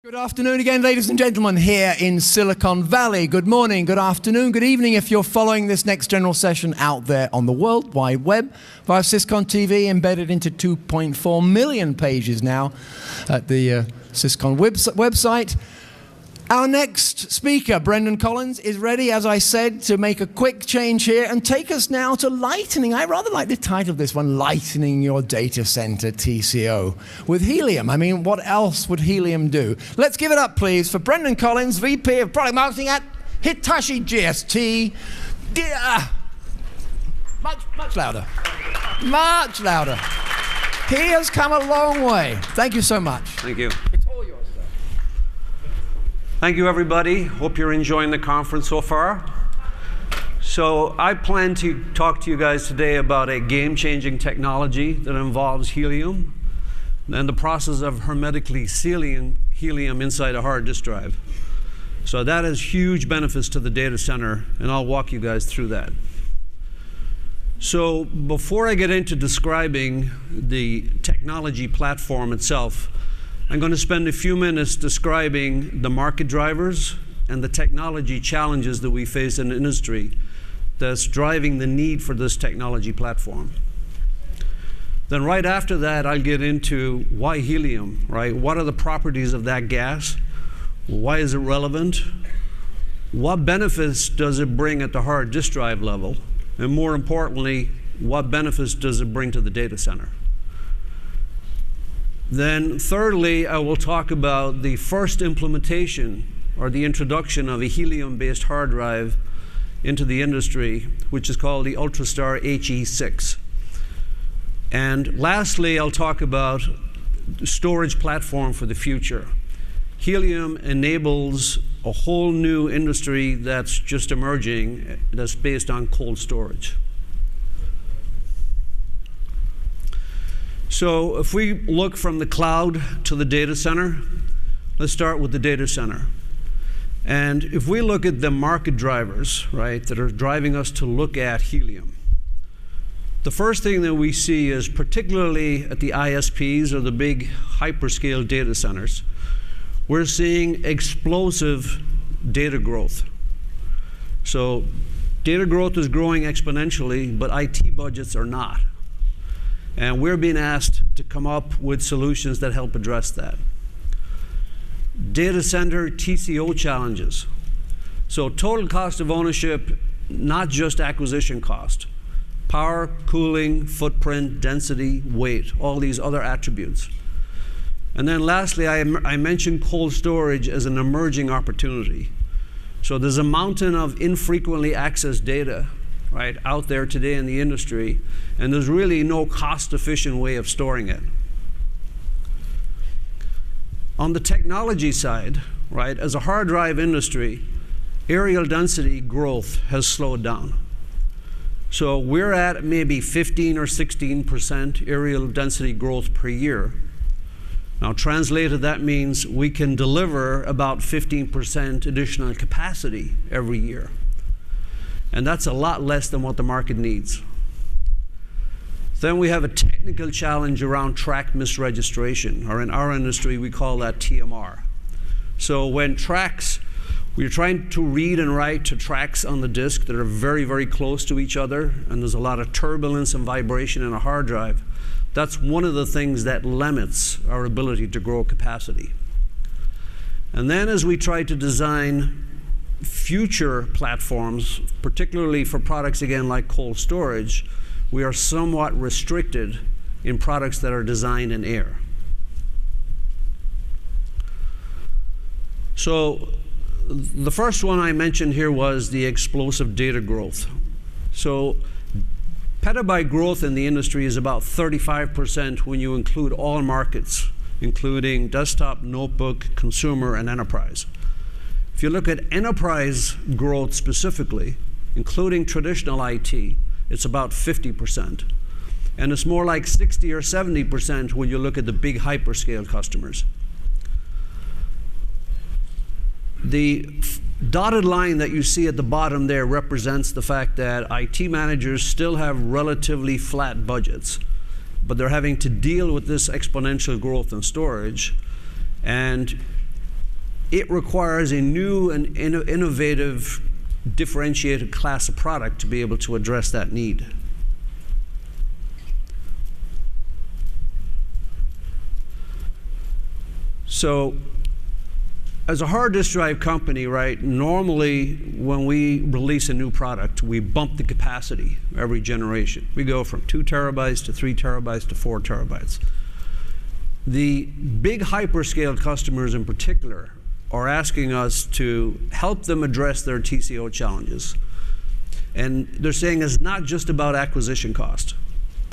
Good afternoon again, ladies and gentlemen, here in Silicon Valley. Good morning, good afternoon, good evening if you're following this next general session out there on the World Wide Web via SYS-CON TV, embedded into 2.4 million pages now at the SYS-CON website. Our next speaker, Brendan Collins, is ready, as I said, to make a quick change here and take us now to lightening. I rather like the title of this one, Lightening Your Data Center TCO with Helium. I mean, what else would Helium do? Let's give it up, please, for Brendan Collins, VP of Product Marketing at HGST. Much louder. Much louder. He has come a long way. Thank you so much. Thank you. It's all yours, sir. Thank you, everybody. Hope you're enjoying the conference so far. So I plan to talk to you guys today about a game-changing technology that involves helium and the process of hermetically sealing helium inside a hard disk drive. So that has huge benefits to the data center, and I'll walk you guys through that. So before I get into describing the technology platform itself, I'm going to spend a few minutes describing the market drivers and the technology challenges that we face in the industry that's driving the need for this technology platform. Then right after that, I'll get into why helium, right? What are the properties of that gas? Why is it relevant? What benefits does it bring at the hard disk drive level? And more importantly, what benefits does it bring to the data center? Then thirdly, I will talk about the first implementation or the introduction of a helium-based hard drive into the industry, which is called the Ultrastar HE6. And lastly, I'll talk about the storage platform for the future. Helium enables a whole new industry that's just emerging that's based on cold storage. So if we look from the cloud to the data center, let's start with the data center. And if we look at the market drivers, right, that are driving us to look at helium, the first thing that we see is, particularly at the ISPs or the big hyperscale data centers, we're seeing explosive data growth. So data growth is growing exponentially, but IT budgets are not. And we're being asked to come up with solutions that help address that. Data center TCO challenges. So total cost of ownership, not just acquisition cost. Power, cooling, footprint, density, weight, all these other attributes. And then lastly, I mentioned cold storage as an emerging opportunity. So there's a mountain of infrequently accessed data, right, out there today in the industry, and there's really no cost-efficient way of storing it. On the technology side, right, as a hard drive industry, areal density growth has slowed down. So we're at maybe 15 or 16% areal density growth per year. Now translated, that means we can deliver about 15% additional capacity every year. And that's a lot less than what the market needs. Then we have a technical challenge around track misregistration, or in our industry, we call that TMR. So when tracks, we're trying to read and write to tracks on the disk that are very, very close to each other, and there's a lot of turbulence and vibration in a hard drive. That's one of the things that limits our ability to grow capacity. And then as we try to design future platforms, particularly for products, again, like cold storage, we are somewhat restricted in products that are designed in air. So the first one I mentioned here was the explosive data growth. So petabyte growth in the industry is about 35% when you include all markets, including desktop, notebook, consumer, and enterprise. If you look at enterprise growth specifically, including traditional IT, it's about 50%. And it's more like 60 or 70% when you look at the big hyperscale customers. The dotted line that you see at the bottom there represents the fact that IT managers still have relatively flat budgets, but they're having to deal with this exponential growth in storage. And it requires a new and innovative, differentiated class of product to be able to address that need. So, as a hard disk drive company, right, normally when we release a new product, we bump the capacity every generation. We go from 2 terabytes to 3 terabytes to 4 terabytes. The big hyperscale customers in particular are asking us to help them address their TCO challenges. And they're saying it's not just about acquisition cost,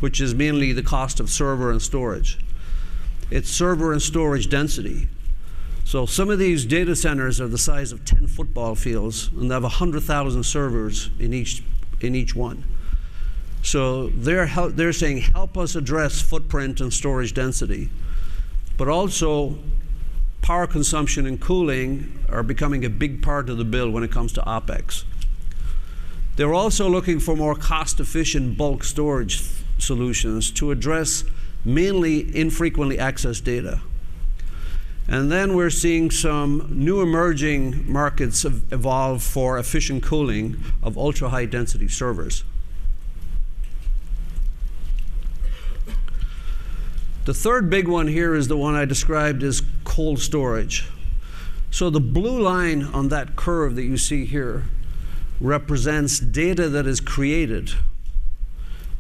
which is mainly the cost of server and storage. It's server and storage density. So some of these data centers are the size of 10 football fields, and they have 100,000 servers in each one. So they're saying, help us address footprint and storage density. But also, power consumption and cooling are becoming a big part of the bill when it comes to OpEx. They're also looking for more cost-efficient bulk storage solutions to address mainly infrequently accessed data. And then we're seeing some new emerging markets evolve for efficient cooling of ultra-high density servers. The third big one here is the one I described as cold storage. So the blue line on that curve that you see here represents data that is created.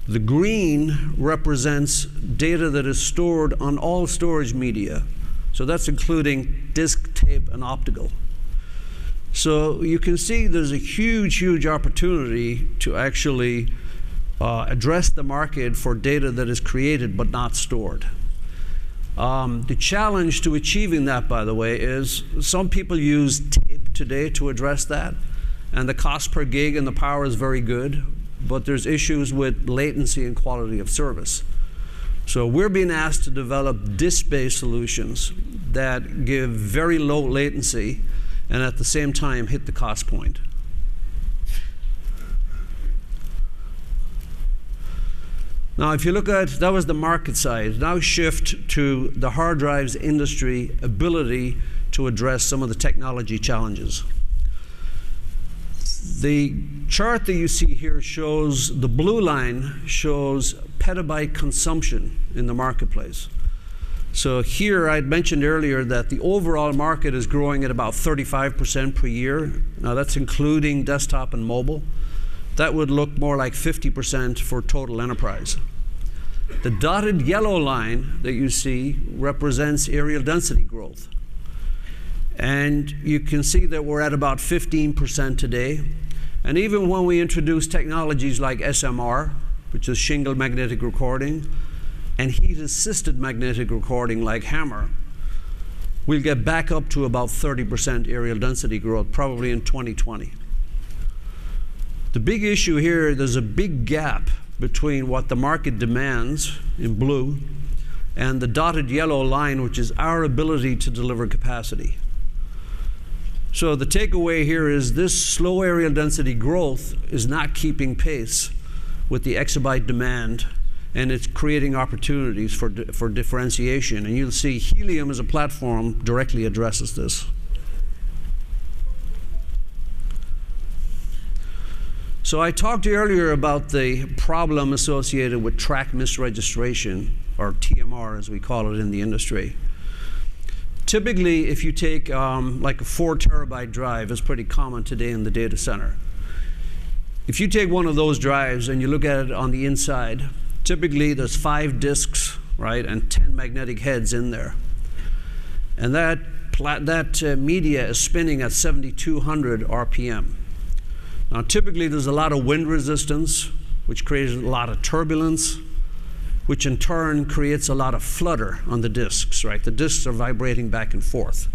The green represents data that is stored on all storage media. So that's including disk, tape, and optical. So you can see there's a huge, huge opportunity to actually address the market for data that is created but not stored. The challenge to achieving that, by the way, is some people use tape today to address that, and the cost per gig and the power is very good, but there's issues with latency and quality of service. So we're being asked to develop disk-based solutions that give very low latency and at the same time hit the cost point. Now, if you look at, that was the market side. Now shift to the hard drives industry ability to address some of the technology challenges. The chart that you see here shows, the blue line shows petabyte consumption in the marketplace. So here, I'd mentioned earlier that the overall market is growing at about 35% per year. Now that's including desktop and mobile. That would look more like 50% for total enterprise. The dotted yellow line that you see represents areal density growth. And you can see that we're at about 15% today. And even when we introduce technologies like SMR, which is shingled magnetic recording, and heat-assisted magnetic recording like HAMR, we'll get back up to about 30% areal density growth, probably in 2020. The big issue here, there's a big gap between what the market demands in blue and the dotted yellow line, which is our ability to deliver capacity. So the takeaway here is this slow areal density growth is not keeping pace with the exabyte demand, and it's creating opportunities for differentiation. And you'll see Helium as a platform directly addresses this. So I talked earlier about the problem associated with track misregistration, or TMR as we call it in the industry. Typically, if you take like a 4 terabyte drive, it's pretty common today in the data center. If you take one of those drives and you look at it on the inside, typically there's 5 disks, right, and 10 magnetic heads in there. And that media is spinning at 7,200 RPM. Now, typically there's a lot of wind resistance, which creates a lot of turbulence, which in turn creates a lot of flutter on the disks, right? The disks are vibrating back and forth.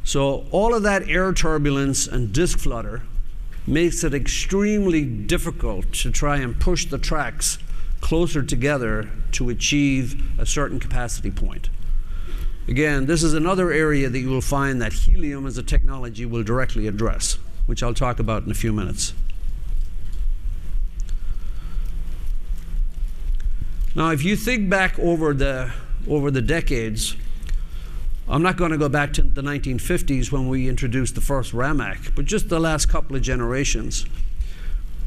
So all of that air turbulence and disk flutter makes it extremely difficult to try and push the tracks closer together to achieve a certain capacity point. Again, this is another area that you will find that Helium as a technology will directly address, which I'll talk about in a few minutes. Now, if you think back over the decades, I'm not going to go back to the 1950s when we introduced the first RAMAC, but just the last couple of generations.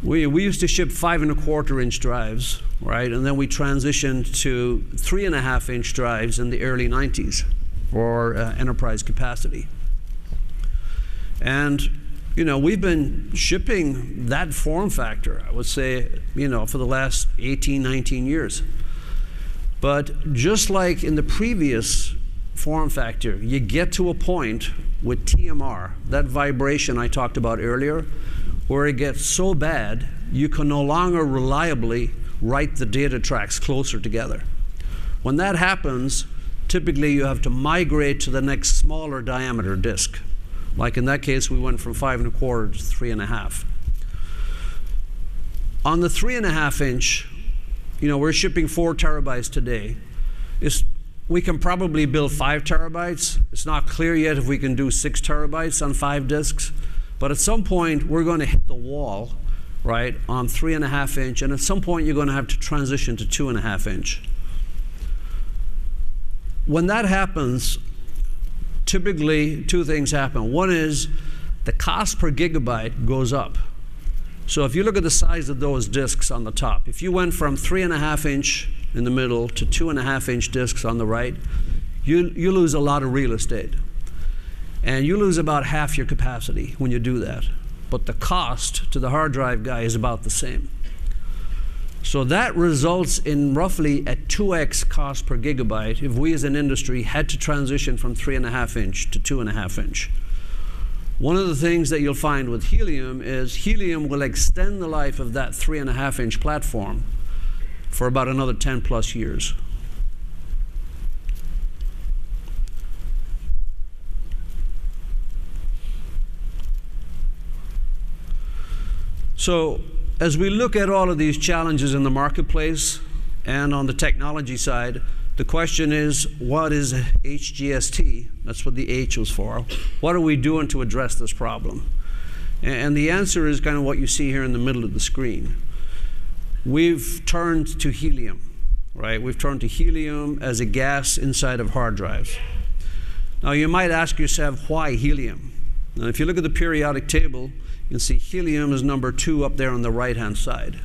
We used to ship 5.25-inch drives, right? And then we transitioned to 3.5-inch drives in the early 90s for enterprise capacity. And we've been shipping that form factor, I would say, for the last 18, 19 years. But just like in the previous form factor, you get to a point with TMR, that vibration I talked about earlier, where it gets so bad you can no longer reliably write the data tracks closer together. When that happens, typically you have to migrate to the next smaller diameter disk. Like in that case, we went from 5.25 to 3.5. On the 3.5-inch, we're shipping 4 terabytes today. We can probably build 5 terabytes. It's not clear yet if we can do 6 terabytes on 5 disks. But at some point, we're going to hit the wall, right, on 3.5-inch. And at some point, you're going to have to transition to 2.5-inch. When that happens, typically 2 things happen. One is the cost per gigabyte goes up. So if you look at the size of those disks on the top, if you went from 3.5-inch in the middle to 2.5-inch disks on the right, you lose a lot of real estate. And you lose about half your capacity when you do that. But the cost to the hard drive guy is about the same. So that results in roughly a 2x cost per gigabyte if we as an industry had to transition from 3.5-inch to 2.5-inch. One of the things that you'll find with Helium is Helium will extend the life of that 3.5-inch platform for about another 10 plus years. So as we look at all of these challenges in the marketplace and on the technology side, the question is, what is HGST? That's what the H was for. What are we doing to address this problem? And the answer is kind of what you see here in the middle of the screen. We've turned to helium, right? We've turned to helium as a gas inside of hard drives. Now you might ask yourself, why helium? Now if you look at the periodic table, you can see helium is number 2 up there on the right-hand side.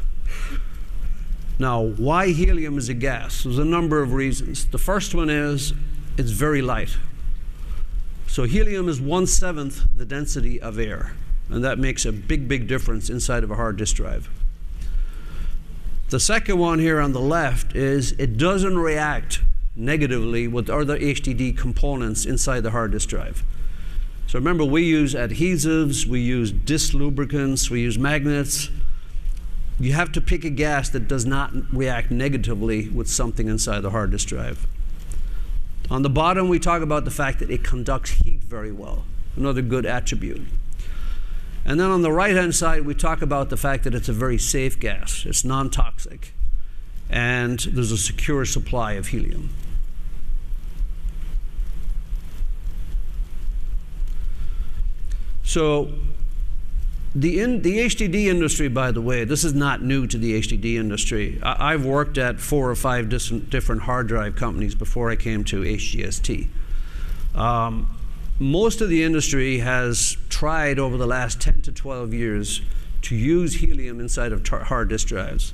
Now, why helium is a gas? There's a number of reasons. The first one is it's very light. So helium is 1/7 the density of air, and that makes a big, big difference inside of a hard disk drive. The second one here on the left is it doesn't react negatively with other HDD components inside the hard disk drive. So remember, we use adhesives, we use disc lubricants, we use magnets. You have to pick a gas that does not react negatively with something inside the hard disk drive. On the bottom, we talk about the fact that it conducts heat very well, another good attribute. And then on the right-hand side, we talk about the fact that it's a very safe gas. It's non-toxic, and there's a secure supply of helium. So the HDD industry, by the way, this is not new to the HDD industry. I've worked at 4 or 5 different hard drive companies before I came to HGST. Most of the industry has tried over the last 10 to 12 years to use helium inside of hard disk drives.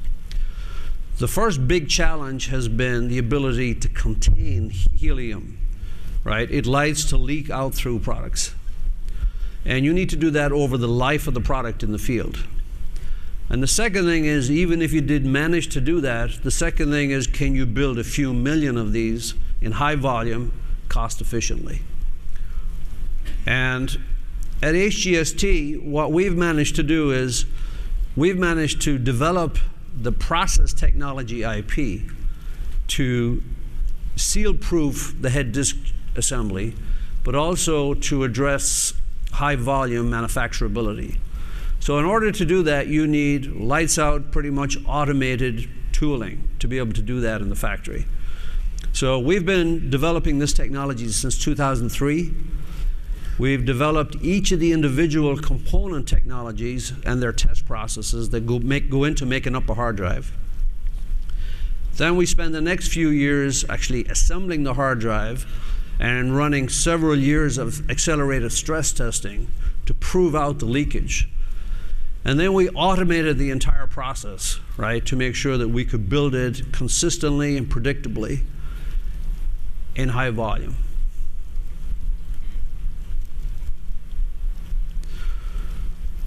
The first big challenge has been the ability to contain helium, right? It likes to leak out through products. And you need to do that over the life of the product in the field. And the second thing is, even if you did manage to do that, the second thing is, can you build a few million of these in high volume, cost efficiently? And at HGST, what we've managed to do is, we've managed to develop the process technology IP to seal-proof the head disk assembly, but also to address high volume manufacturability. So in order to do that, you need lights out, pretty much automated tooling to be able to do that in the factory. So we've been developing this technology since 2003. We've developed each of the individual component technologies and their test processes that go into making up a hard drive. Then we spend the next few years actually assembling the hard drive, and running several years of accelerated stress testing to prove out the leakage. And then we automated the entire process, right, to make sure that we could build it consistently and predictably in high volume.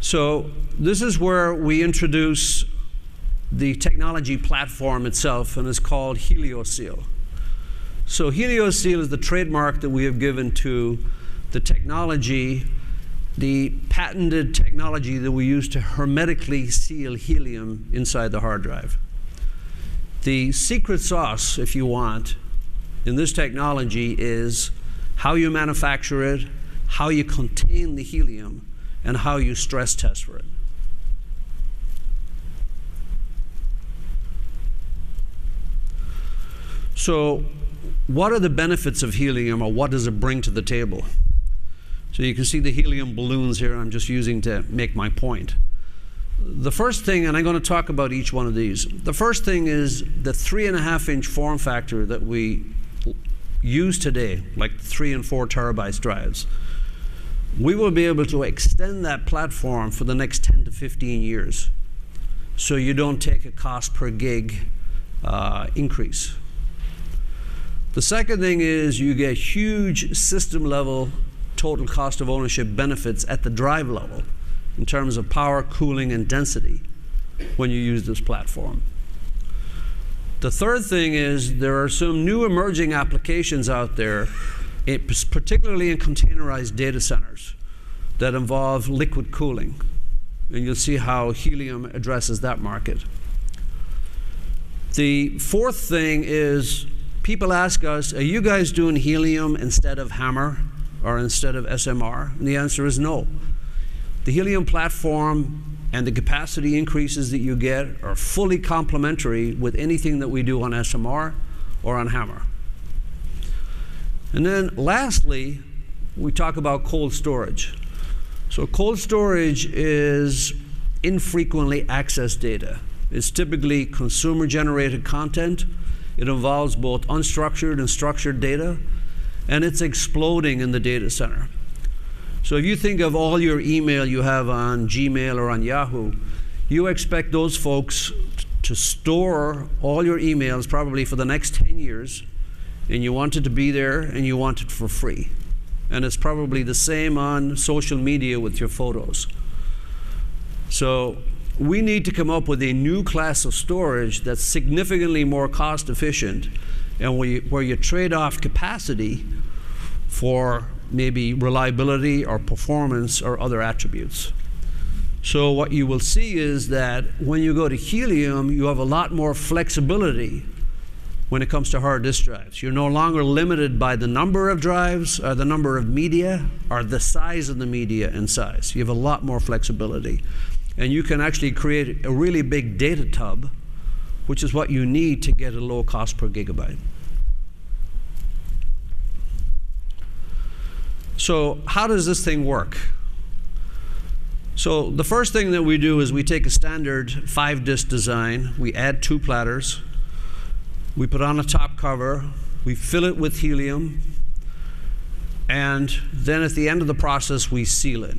So this is where we introduce the technology platform itself, and it's called HelioSeal. So HelioSeal is the trademark that we have given to the technology, the patented technology that we use to hermetically seal helium inside the hard drive. The secret sauce, if you want, in this technology is how you manufacture it, how you contain the helium, and how you stress test for it. So what are the benefits of helium, or what does it bring to the table? So you can see the helium balloons here I'm just using to make my point. The first thing, and I'm going to talk about each one of these. The first thing is the 3.5-inch form factor that we use today, like 3 and 4 terabytes drives. We will be able to extend that platform for the next 10 to 15 years, so you don't take a cost per gig increase. The second thing is you get huge system level total cost of ownership benefits at the drive level in terms of power, cooling, and density when you use this platform. The third thing is there are some new emerging applications out there, particularly in containerized data centers, that involve liquid cooling. And you'll see how helium addresses that market. The fourth thing is people ask us, are you guys doing helium instead of HAMR or instead of SMR? And the answer is no. The helium platform and the capacity increases that you get are fully complementary with anything that we do on SMR or on HAMR. And then lastly, we talk about cold storage. So cold storage is infrequently accessed data. It's typically consumer-generated content. It involves both unstructured and structured data, and it's exploding in the data center. So if you think of all your email you have on Gmail or on Yahoo, you expect those folks to store all your emails probably for the next 10 years, and you want it to be there, and you want it for free. And it's probably the same on social media with your photos. So we need to come up with a new class of storage that's significantly more cost efficient, and where you trade off capacity for maybe reliability or performance or other attributes. So what you will see is that when you go to helium, you have a lot more flexibility when it comes to hard disk drives. You're no longer limited by the number of drives or the number of media or the size of the media and size. You have a lot more flexibility. And you can actually create a really big data tub, which is what you need to get a low cost per gigabyte. So how does this thing work? So the first thing that we do is we take a standard 5-disk design, we add 2 platters, we put on a top cover, we fill it with helium, and then at the end of the process we seal it.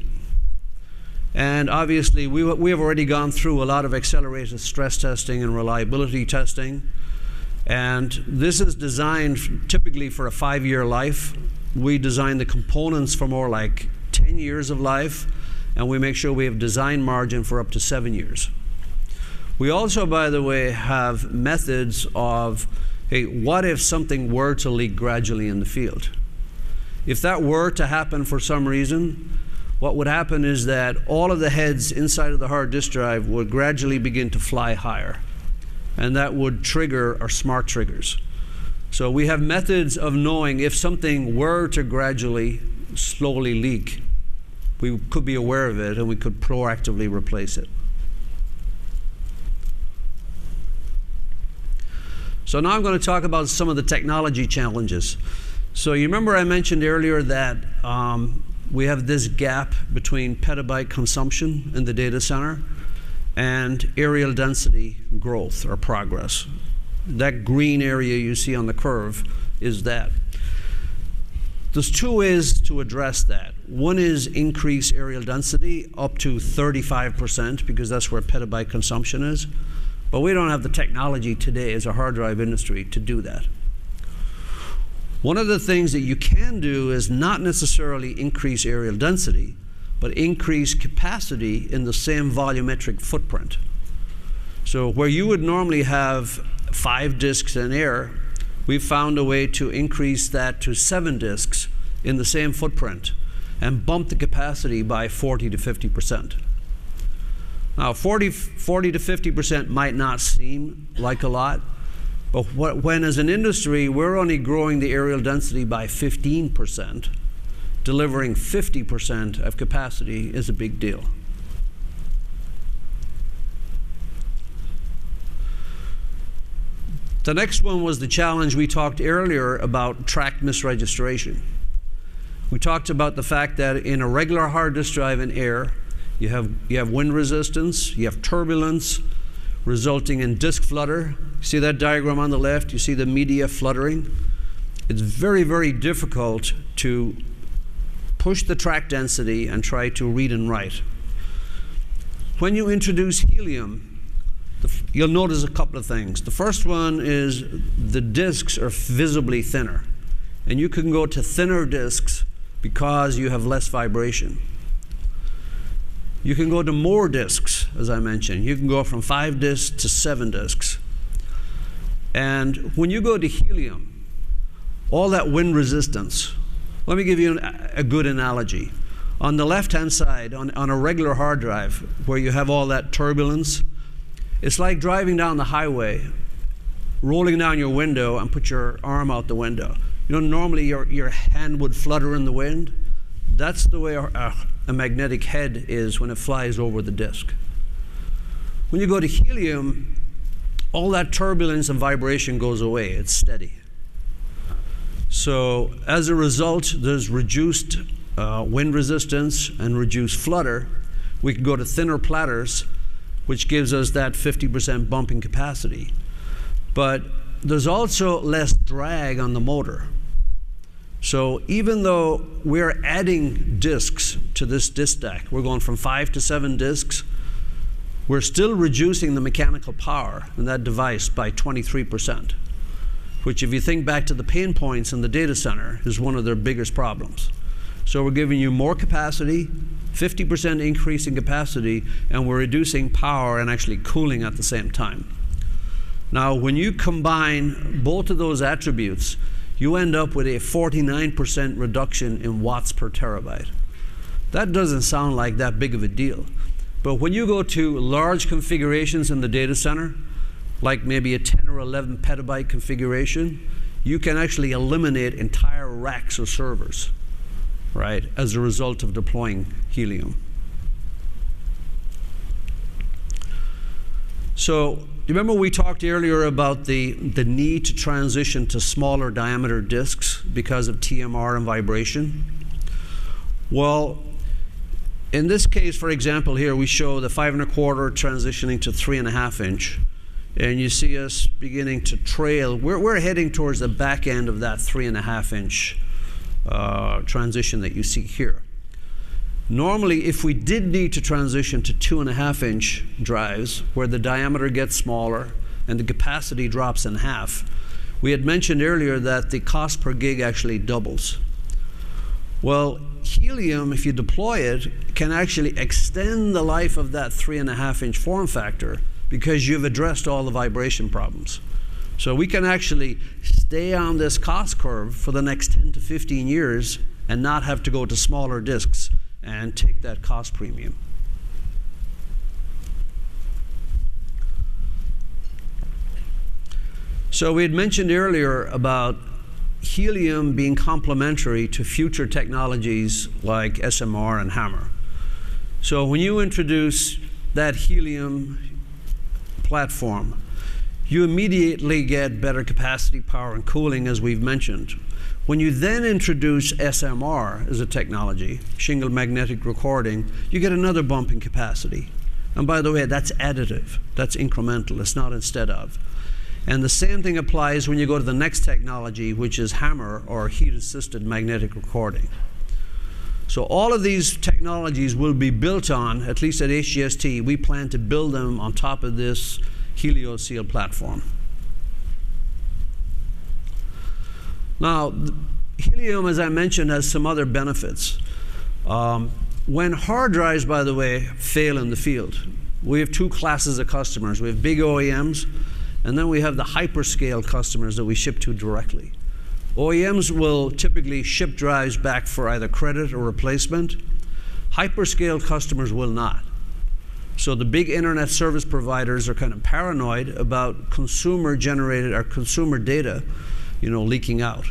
And obviously we have already gone through a lot of accelerated stress testing and reliability testing, and this is designed typically for a 5-year life. We design the components for more like 10 years of life, and we make sure we have design margin for up to 7 years. We also, by the way, have methods of, hey, what if something were to leak gradually in the field? If that were to happen for some reason, what would happen is that all of the heads inside of the hard disk drive would gradually begin to fly higher, and that would trigger our smart triggers. So we have methods of knowing if something were to gradually, slowly leak, we could be aware of it and we could proactively replace it. So now I'm going to talk about some of the technology challenges. So you remember I mentioned earlier that we have this gap between petabyte consumption in the data center and areal density growth or progress. That green area you see on the curve is that. There's two ways to address that. One is increase areal density up to 35%, because that's where petabyte consumption is. But we don't have the technology today as a hard drive industry to do that. One of the things that you can do is not necessarily increase areal density, but increase capacity in the same volumetric footprint. So where you would normally have 5 disks in air, we've found a way to increase that to 7 disks in the same footprint and bump the capacity by 40 to 50%. Now, 40 to 50% might not seem like a lot, but when as an industry we're only growing the areal density by 15%, delivering 50% of capacity is a big deal. The next one was the challenge we talked earlier about track misregistration. We talked about the fact that in a regular hard disk drive in air, you have wind resistance, you have turbulence, resulting in disk flutter. See that diagram on the left? You see the media fluttering? It's very, very difficult to push the track density and try to read and write. When you introduce helium, you'll notice a couple of things. The first one is the disks are visibly thinner. And you can go to thinner disks because you have less vibration. You can go to more disks, as I mentioned. You can go from 5 disks to 7 disks. And when you go to helium, all that wind resistance, let me give you a good analogy. On the left-hand side, on a regular hard drive, where you have all that turbulence, it's like driving down the highway, rolling down your window and put your arm out the window. You know, normally your hand would flutter in the wind. That's the way a magnetic head is when it flies over the disk. When you go to helium, all that turbulence and vibration goes away. It's steady. So as a result, there's reduced wind resistance and reduced flutter. We can go to thinner platters, which gives us that 50% bump in capacity. But there's also less drag on the motor. So even though we're adding disks to this disk stack, we're going from 5 to 7 disks, we're still reducing the mechanical power in that device by 23%, which if you think back to the pain points in the data center is one of their biggest problems. So we're giving you more capacity, 50% increase in capacity, and we're reducing power and actually cooling at the same time. Now, when you combine both of those attributes, you end up with a 49% reduction in watts per terabyte. That doesn't sound like that big of a deal. But when you go to large configurations in the data center, like maybe a 10 or 11 petabyte configuration, you can actually eliminate entire racks of servers, right, as a result of deploying helium. So, you remember we talked earlier about the need to transition to smaller diameter disks because of TMR and vibration? Well, in this case, for example, here we show the 5 1/4 transitioning to 3 1/2 inch. And you see us beginning to trail. We're heading towards the back end of that 3 1/2 inch transition that you see here. Normally, if we did need to transition to 2 1/2 inch drives, where the diameter gets smaller and the capacity drops in half, we had mentioned earlier that the cost per gig actually doubles. Well, helium, if you deploy it, can actually extend the life of that 3 1/2 inch form factor because you've addressed all the vibration problems. So we can actually stay on this cost curve for the next 10 to 15 years and not have to go to smaller disks and take that cost premium. So we had mentioned earlier about helium being complementary to future technologies like SMR and HAMR. So when you introduce that helium platform, you immediately get better capacity, power, and cooling, as we've mentioned. When you then introduce SMR as a technology, shingled magnetic recording, you get another bump in capacity. And by the way, that's additive. That's incremental. It's not instead of. And the same thing applies when you go to the next technology, which is HAMR, or heat-assisted magnetic recording. So all of these technologies will be built on, at least at HGST, we plan to build them on top of this HelioSeal platform. Now, Helium, as I mentioned, has some other benefits. When hard drives, by the way, fail in the field, we have two classes of customers. We have big OEMs, and then we have the hyperscale customers that we ship to directly. OEMs will typically ship drives back for either credit or replacement. Hyperscale customers will not. So the big internet service providers are kind of paranoid about consumer-generated or consumer data, leaking out.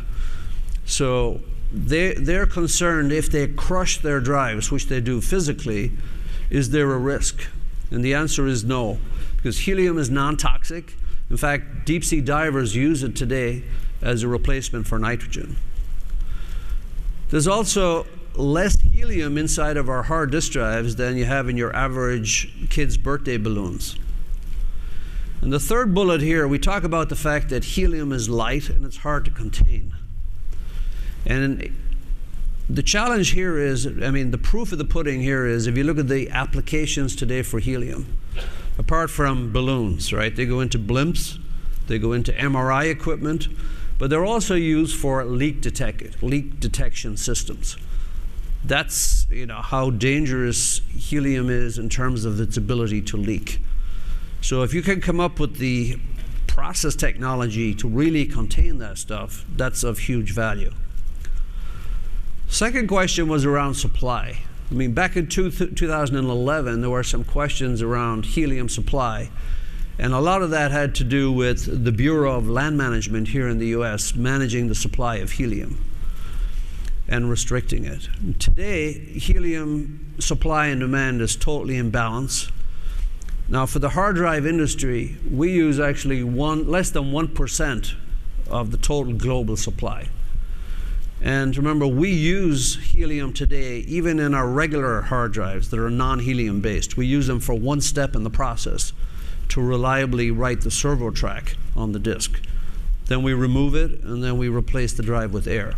So they're concerned if they crush their drives, which they do physically, is there a risk? And the answer is no, because helium is non-toxic. In fact, deep sea divers use it today as a replacement for nitrogen. There's also less helium inside of our hard disk drives than you have in your average kid's birthday balloons. And the third bullet here, we talk about the fact that helium is light and it's hard to contain. And the challenge here is, the proof of the pudding here is, if you look at the applications today for helium, apart from balloons, right? They go into blimps, they go into MRI equipment, but they're also used for leak detection systems. That's how dangerous helium is in terms of its ability to leak. So if you can come up with the process technology to really contain that stuff, that's of huge value. Second question was around supply. Back in 2011, there were some questions around helium supply. And a lot of that had to do with the Bureau of Land Management here in the US managing the supply of helium and restricting it. Today, helium supply and demand is totally in balance. Now, for the hard drive industry, we use actually less than 1% of the total global supply. And remember, we use helium today even in our regular hard drives that are non-helium based. We use them for one step in the process to reliably write the servo track on the disk. Then we remove it, and then we replace the drive with air.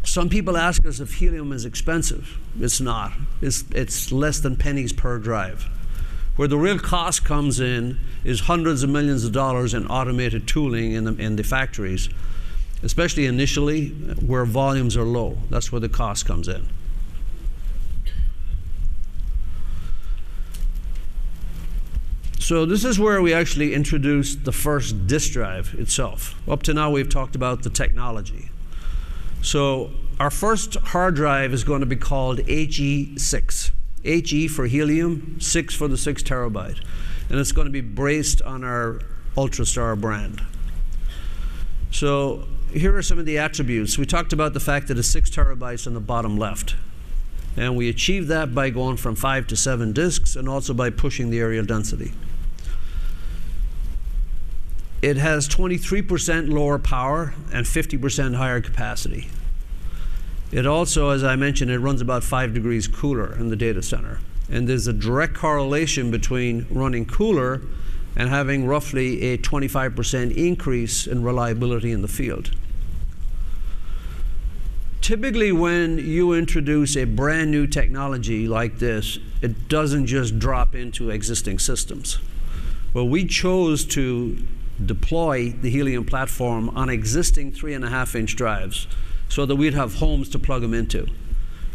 Some people ask us if helium is expensive. It's not. It's less than pennies per drive. Where the real cost comes in is hundreds of millions of dollars in automated tooling in the factories, especially initially where volumes are low. That's where the cost comes in. So this is where we actually introduced the first disk drive itself. Up to now, we've talked about the technology. So our first hard drive is going to be called HE6. HE for helium, 6 for the 6 terabyte. And it's going to be based on our UltraStar brand. So here are some of the attributes. We talked about the fact that it's 6 terabytes on the bottom left. And we achieved that by going from 5 to 7 disks and also by pushing the areal density. It has 23% lower power and 50% higher capacity. It also, as I mentioned, it runs about 5 degrees cooler in the data center. And there's a direct correlation between running cooler and having roughly a 25% increase in reliability in the field. Typically, when you introduce a brand new technology like this, it doesn't just drop into existing systems. Well, we chose to deploy the Helium platform on existing 3.5-inch drives so that we'd have homes to plug them into.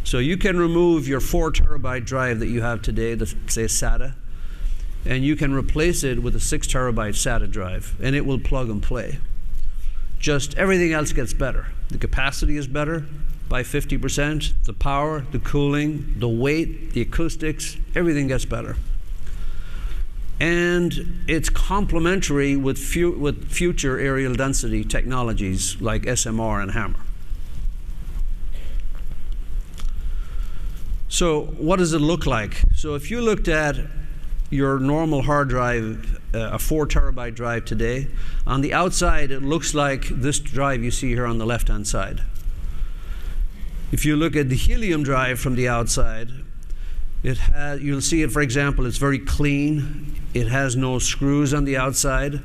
So you can remove your 4 terabyte drive that you have today, say SATA, and you can replace it with a 6 terabyte SATA drive, and it will plug and play. Just everything else gets better. The capacity is better by 50%, the power, the cooling, the weight, the acoustics, everything gets better. And it's complementary with future areal density technologies like SMR and HAMR. So what does it look like? So if you looked at your normal hard drive, a 4 terabyte drive today, on the outside it looks like this drive you see here on the left-hand side. If you look at the Helium drive from the outside, You'll see it, for example, it's very clean. It has no screws on the outside,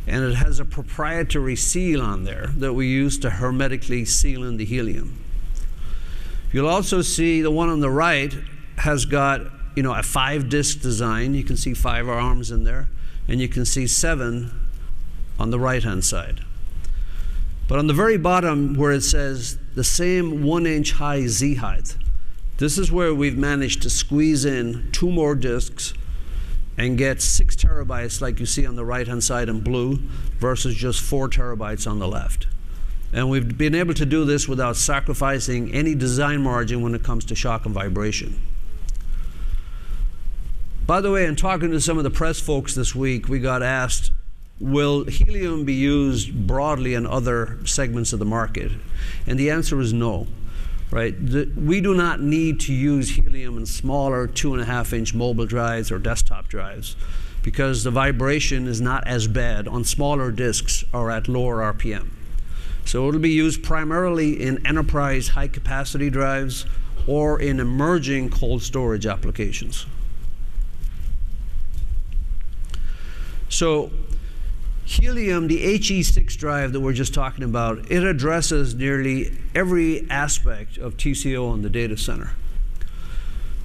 and it has a proprietary seal on there that we use to hermetically seal in the helium. You'll also see the one on the right has got, a 5-disc design. You can see 5 arms in there, and you can see 7 on the right-hand side. But on the very bottom where it says the same 1-inch high Z height, this is where we've managed to squeeze in 2 more disks and get 6 terabytes like you see on the right-hand side in blue versus just 4 terabytes on the left. And we've been able to do this without sacrificing any design margin when it comes to shock and vibration. By the way, in talking to some of the press folks this week, we got asked, will helium be used broadly in other segments of the market? And the answer is no. Right? We do not need to use helium in smaller 2.5-inch mobile drives or desktop drives because the vibration is not as bad on smaller disks or at lower RPM. So it'll be used primarily in enterprise high-capacity drives or in emerging cold storage applications. So helium, the HE6 drive that we're just talking about, it addresses nearly every aspect of TCO in the data center.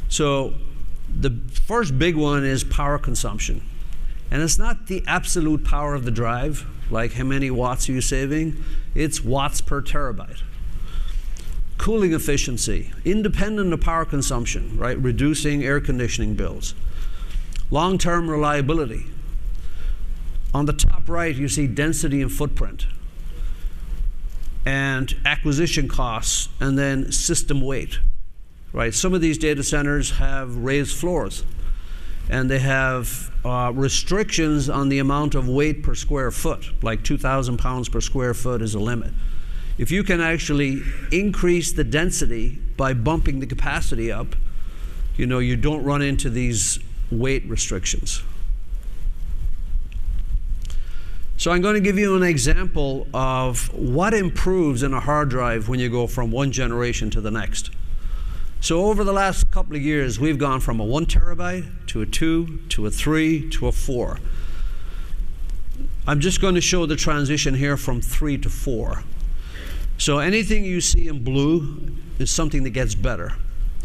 So the first big one is power consumption. And it's not the absolute power of the drive, like how many watts are you saving, it's watts per terabyte. Cooling efficiency, independent of power consumption, right? Reducing air conditioning bills. Long-term reliability. On the top right, you see density and footprint, and acquisition costs, and then system weight. Right? Some of these data centers have raised floors, and they have restrictions on the amount of weight per square foot, like 2,000 pounds per square foot is a limit. If you can actually increase the density by bumping the capacity up, you don't run into these weight restrictions. So I'm going to give you an example of what improves in a hard drive when you go from one generation to the next. So over the last couple of years, we've gone from a 1 terabyte to a 2 to a 3 to a 4. I'm just going to show the transition here from 3 to 4. So anything you see in blue is something that gets better.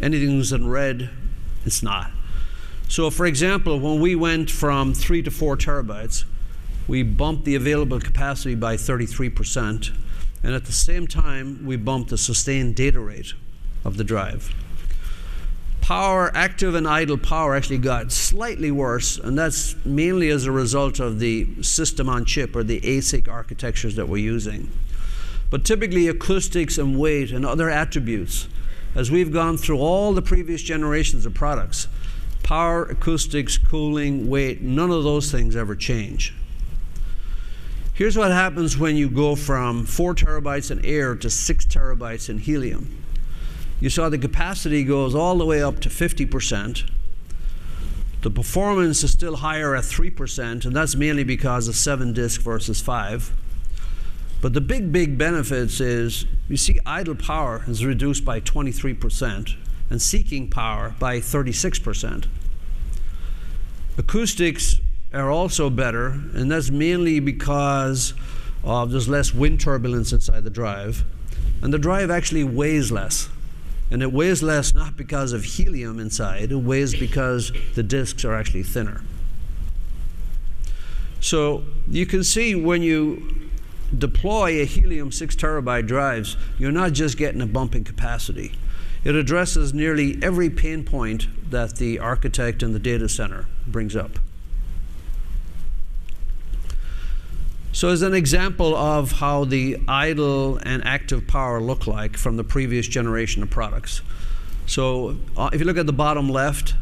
Anything that's in red, it's not. So for example, when we went from 3 to 4 terabytes, we bumped the available capacity by 33%, and at the same time, we bumped the sustained data rate of the drive. Power, active and idle power actually got slightly worse, and that's mainly as a result of the system on chip or the ASIC architectures that we're using. But typically acoustics and weight and other attributes, as we've gone through all the previous generations of products, power, acoustics, cooling, weight, none of those things ever change. Here's what happens when you go from 4 terabytes in air to 6 terabytes in helium. You saw the capacity goes all the way up to 50%. The performance is still higher at 3%, and that's mainly because of 7 disk versus 5. But the big benefits is, you see idle power is reduced by 23%, and seeking power by 36%. Acoustics are also better, and that's mainly because there's less wind turbulence inside the drive. And the drive actually weighs less. And it weighs less not because of helium inside, it weighs because the disks are actually thinner. So you can see when you deploy a helium 6 terabyte drives, you're not just getting a bump in capacity. It addresses nearly every pain point that the architect in the data center brings up. So as an example of how the idle and active power look like from the previous generation of products. So if you look at the bottom left,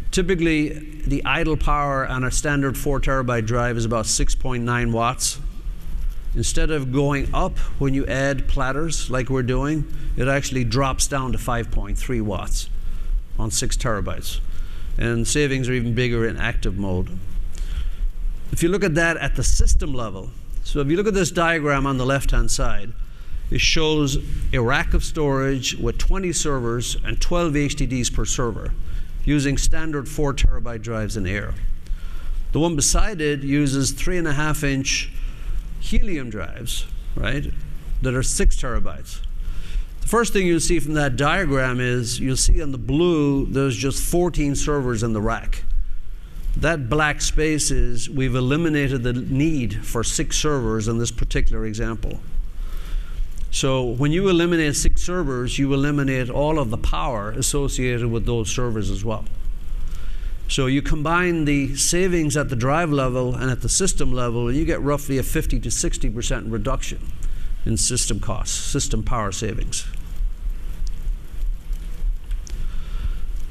typically the idle power on a standard 4 terabyte drive is about 6.9 watts. Instead of going up when you add platters like we're doing, it actually drops down to 5.3 watts on 6 terabytes. And savings are even bigger in active mode. If you look at that at the system level, so if you look at this diagram on the left-hand side, it shows a rack of storage with 20 servers and 12 HDDs per server. using standard 4 terabyte drives in air. The one beside it uses 3.5-inch helium drives, right, that are 6 terabytes. The first thing you'll see from that diagram is you'll see on the blue there's just 14 servers in the rack. That black space is we've eliminated the need for 6 servers in this particular example. So when you eliminate 6 servers, you eliminate all of the power associated with those servers as well. So you combine the savings at the drive level and at the system level, and you get roughly a 50 to 60% reduction in system costs, system power savings.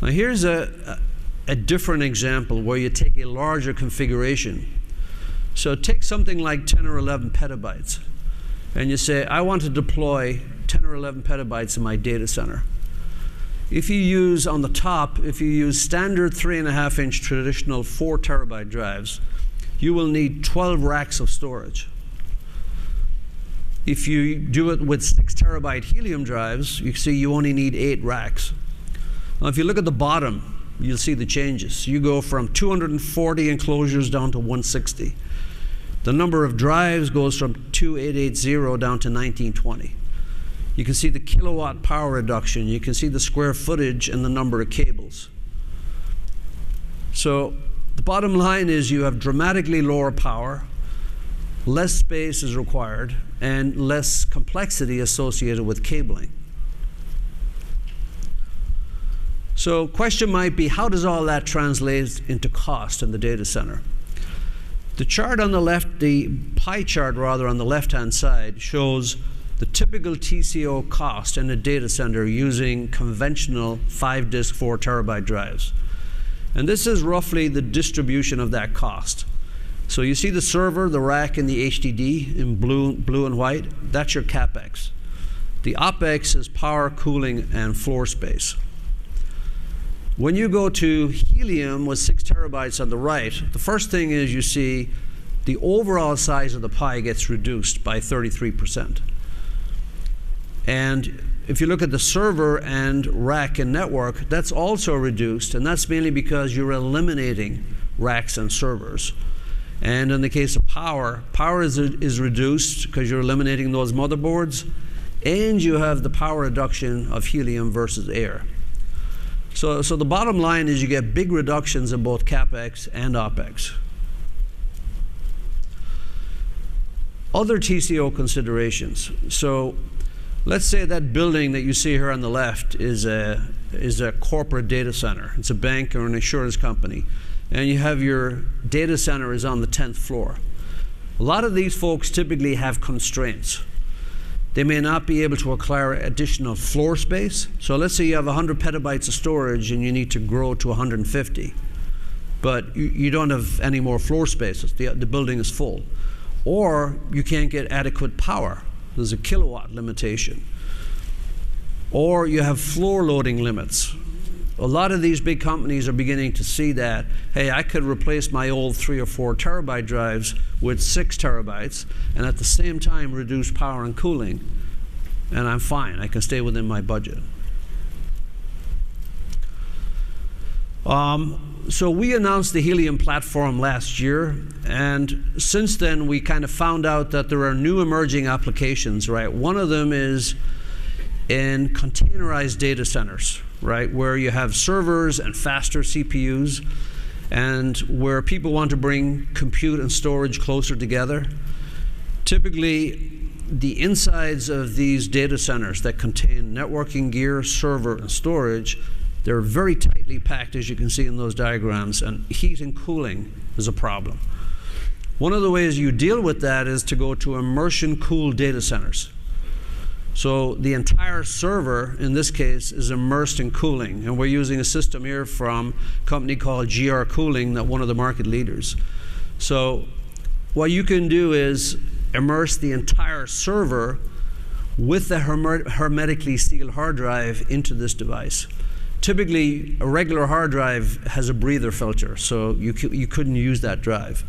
Now here's a different example where you take a larger configuration. So take something like 10 or 11 petabytes, and you say, I want to deploy 10 or 11 petabytes in my data center. If you use, on the top, if you use standard 3.5-inch traditional 4 terabyte drives, you will need 12 racks of storage. If you do it with 6 terabyte helium drives, you see you only need 8 racks. Now if you look at the bottom, you'll see the changes. You go from 240 enclosures down to 160. The number of drives goes from 2880 down to 1920. You can see the kilowatt power reduction. You can see the square footage and the number of cables. So the bottom line is you have dramatically lower power, less space is required, and less complexity associated with cabling. So question might be, how does all that translate into cost in the data center? The chart on the left, the pie chart rather, on the left-hand side shows the typical TCO cost in a data center using conventional 5-disk 4 terabyte drives. And this is roughly the distribution of that cost. So you see the server, the rack, and the HDD in blue and white. That's your CapEx. The OpEx is power, cooling, and floor space. When you go to helium with 6 terabytes on the right, the first thing is you see the overall size of the pie gets reduced by 33%. And if you look at the server and rack and network, that's also reduced, and that's mainly because you're eliminating racks and servers. And in the case of power, power is reduced because you're eliminating those motherboards, and you have the power reduction of helium versus air. So the bottom line is you get big reductions in both CapEx and OpEx. Other TCO considerations. So let's say that building that you see here on the left is a corporate data center. It's a bank or an insurance company. And you have your data center is on the 10th floor. A lot of these folks typically have constraints. They may not be able to acquire additional floor space. So let's say you have 100 petabytes of storage and you need to grow to 150. But you don't have any more floor space. The building is full. Or you can't get adequate power. There's a kilowatt limitation. Or you have floor loading limits. A lot of these big companies are beginning to see that, hey, I could replace my old 3 or 4 terabyte drives with 6 terabytes and at the same time reduce power and cooling, and I'm fine. I can stay within my budget. So we announced the Helium platform last year, and since then we kind of found out that there are new emerging applications, right? One of them is in containerized data centers, right, where you have servers and faster CPUs, and where people want to bring compute and storage closer together. Typically, the insides of these data centers that contain networking gear, server, and storage, they're very tightly packed, as you can see in those diagrams, and heat and cooling is a problem. One of the ways you deal with that is to go to immersion-cooled data centers. So the entire server, in this case, is immersed in cooling. And we're using a system here from a company called GR Cooling, that one of the market leaders. So what you can do is immerse the entire server with the hermetically sealed hard drive into this device. Typically, a regular hard drive has a breather filter, so you couldn't use that drive.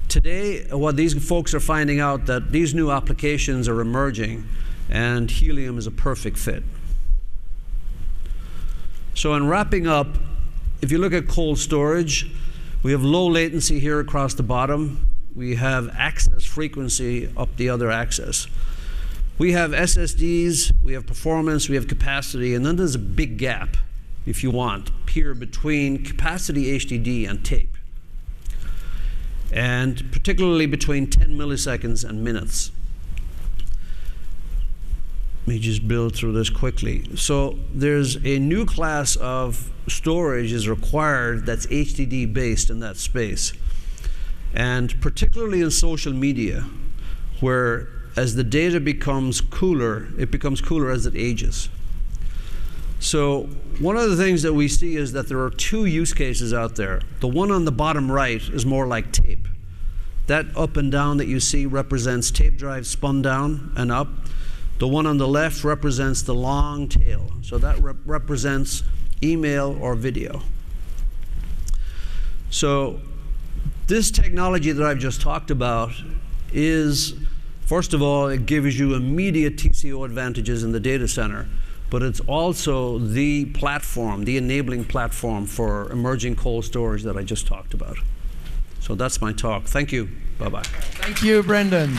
Today, what these folks are finding out that these new applications are emerging, and Helium is a perfect fit. So in wrapping up, if you look at cold storage, we have low latency here across the bottom. We have access frequency up the other axis. We have SSDs, we have performance, we have capacity, and then there's a big gap, if you want, here between capacity HDD and tape. And particularly between 10 milliseconds and minutes. Let me just build through this quickly. So there's a new class of storage is required that's HDD based in that space. And particularly in social media, where as the data becomes cooler, it becomes cooler as it ages. So one of the things that we see is that there are two use cases out there. The one on the bottom right is more like tape. That up and down that you see represents tape drives spun down and up. The one on the left represents the long tail. So that represents email or video. So this technology that I've just talked about is, first of all, it gives you immediate TCO advantages in the data center, but it's also the platform, the enabling platform for emerging cold storage that I just talked about. So that's my talk. Thank you. Bye-bye. Thank you, Brendan.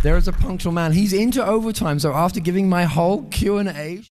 There is a punctual man. He's into overtime, so after giving my whole Q&A,